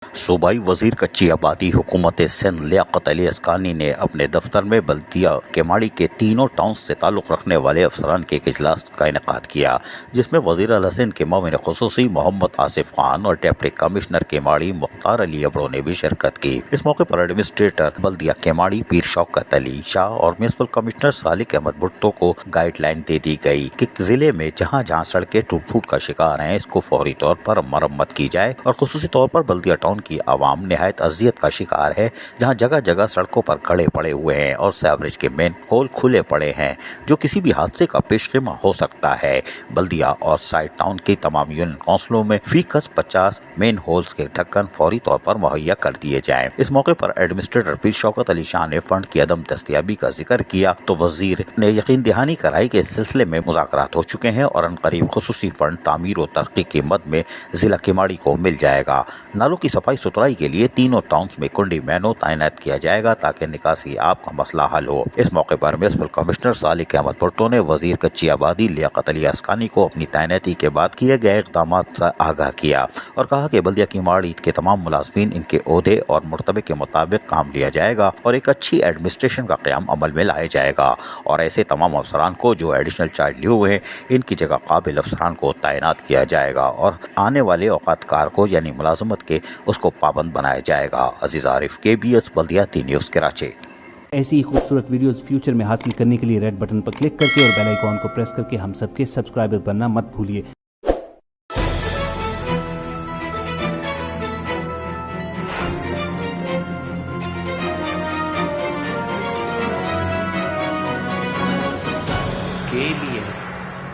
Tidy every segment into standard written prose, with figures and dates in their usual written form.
सूबाई वजीर कच्ची आबादी हुकूमत सिंध लियाकत अली अस्कानी ने अपने दफ्तर में बल्दिया केमाड़ी के तीनों टाउन से ताल्लुक़ रखने वाले अफसरान के एक इजलास का इनेकाद किया, जिसमें वज़ीर आला सिंध के मुआविन खुसूसी मोहम्मद आसिफ खान और डिप्टी कमिश्नर केमाड़ी मुख्तार अली अबड़ो ने भी शिरकत की। इस मौके पर एडमिनिस्ट्रेटर बल्दिया केमाड़ी पीर शौकत अली शाह और म्युनिसिपल कमिश्नर सालिक अहमद भुट्टो को गाइडलाइन दे दी गई कि जिले में जहाँ जहाँ सड़कें टूट फूट का शिकार हैं, इसको फौरी तौर पर मरम्मत की जाए और खुसूसी तौर पर बल्दिया टाउन की आवाम निहायत अजियत का शिकार है, जहां जगह जगह सड़कों पर गड्ढे पड़े हुए हैं और सीवरेज के मेन होल खुले पड़े हैं, जो किसी भी हादसे का पेशगीमा हो सकता है। बल्दिया और साइड टाउन की तमाम यूनियन काउंसिलों में फीकस 50 मेन होल्स के ढक्कन फौरी तौर पर मुहैया कर दिए जाएं। इस मौके पर एडमिनिस्ट्रेटर पीर शौकत अली शाह ने फंड की अदम दस्तयाबी का जिक्र किया तो वजीर ने यकीन दहानी कराई कि इस सिलसिले में मुज़ाकरात हो चुके हैं और अनकरीब खुसूसी फंड तामीर और तरक्की की मद में जिला केमाड़ी को मिल जाएगा। नालों की सफाई सुथराई के लिए तीनों टाउन्स में कुंडी मैनों तैनात किया जाएगा ताकि निकासी आब का मसला हल हो। इस मौके पर म्युनिसिपल कमिश्नर सालिक अहमद भुट्टो ने वजीर कच्ची आबादी लियाकत अली अस्कानी को अपनी तैनाती के बाद किए गए इक़दाम से आगाह किया और कहा कि बल्दिया केमाड़ी के तमाम मुलाजमीन इनके ओहदे और मुर्तबे के मुताबिक काम लिया जाएगा और एक अच्छी एडमिनिस्ट्रेशन का क़याम अमल में लाया जाएगा और ऐसे तमाम अफसरान को जो एडिशनल चार्ज लिए हुए हैं, इनकी जगह काबिल अफसरान को तैनात किया जाएगा और आने वाले औकात कार को यानी मुलाजमत के उसको पाबंद बनाया जाएगा। अजीज आरिफ, KBS बल्दिया न्यूज़ कराची। ऐसी ही खूबसूरत वीडियोस फ्यूचर में हासिल करने के लिए रेड बटन पर क्लिक करके और बेल आइकॉन को प्रेस करके हम सबके सब्सक्राइबर बनना मत भूलिए। KBS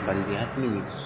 बल्दिया न्यूज़।